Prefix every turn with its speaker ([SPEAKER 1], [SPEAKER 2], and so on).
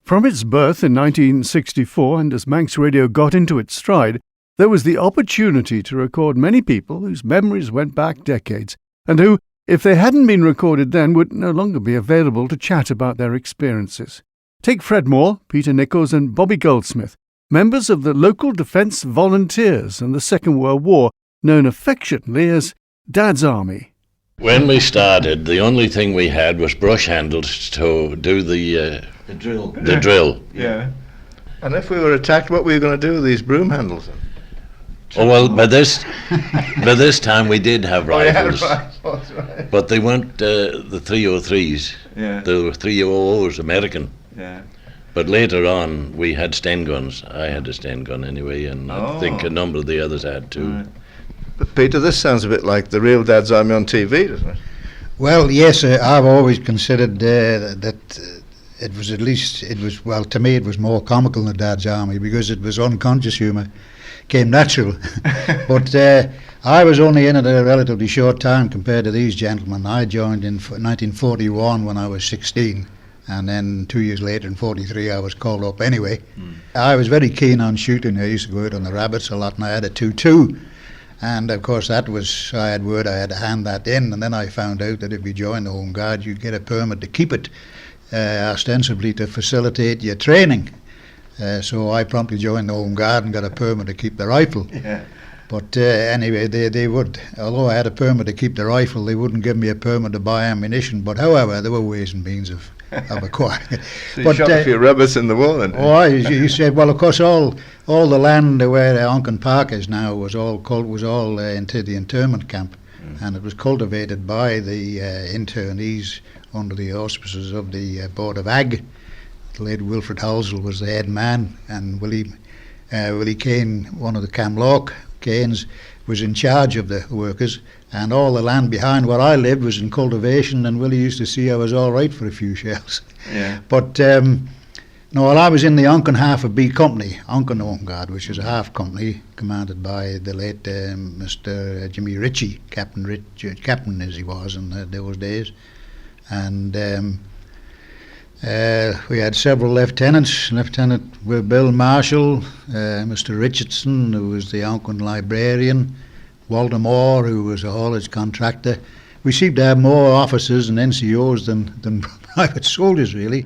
[SPEAKER 1] From its birth in 1964, and as Manx Radio got into its stride, there was the opportunity to record many people whose memories went back decades, and who, if they hadn't been recorded then, would no longer be available to chat about their experiences. Take Fred Moore, Peter Nicholls and Bobby Goldsmith, members of the local Defence Volunteers in the Second World War, known affectionately as Dad's Army.
[SPEAKER 2] When we started, the only thing we had was brush handles to do the drill. The drill.
[SPEAKER 3] Yeah. And if we were attacked, what were you going to do with these broom handles?
[SPEAKER 2] Oh well, by this time we did have rifles,
[SPEAKER 3] Right.
[SPEAKER 2] but they weren't the 303s.
[SPEAKER 3] Yeah.
[SPEAKER 2] They were 300s, American.
[SPEAKER 3] Yeah.
[SPEAKER 2] But later on, we had Sten guns. I had a Sten gun anyway, and I think a number of the others had too.
[SPEAKER 3] Right. But Peter, this sounds a bit like the real Dad's Army on TV, doesn't it?
[SPEAKER 4] Well, yes, I've always considered that it was well, to me it was more comical than Dad's Army because it was unconscious humour, came natural. But I was only in it a relatively short time compared to these gentlemen. I joined in 1941 when I was 16. And then 2 years later, in 43, I was called up anyway. I was very keen on shooting. I used to go out on the rabbits a lot, and I had a 2.2. And of course, I had word I had to hand that in. And then I found out that if you joined the Home Guard, you'd get a permit to keep it, ostensibly to facilitate your training. So I promptly joined the Home Guard and got a permit to keep the rifle.
[SPEAKER 3] Yeah.
[SPEAKER 4] But anyway, they would, although I had a permit to keep the rifle, they wouldn't give me a permit to buy ammunition. But however, there were ways and means of acquiring it.
[SPEAKER 3] So you shot a few rabbits in the war then?
[SPEAKER 4] Oh, you said, well, of course, all the land where Onken Park is now was all into the internment camp, and it was cultivated by the internees under the auspices of the Board of Ag. The late Wilfred Halsell was the head man, and Willie Kane, one of the Camlock Kanes, was in charge of the workers, and all the land behind where I lived was in cultivation, and Willie used to see I was all right for a few shells.
[SPEAKER 3] Yeah.
[SPEAKER 4] But no, well, I was in the Onken half of B Company, Onken Home Guard, which is a half company commanded by the late Mr. Jimmy Ritchie, captain as he was in those days, and we had several lieutenants. Lieutenant Bill Marshall, Mr. Richardson, who was the Onken librarian, Walter Moore, who was a haulage contractor. We seemed to have more officers and NCOs than private soldiers, really.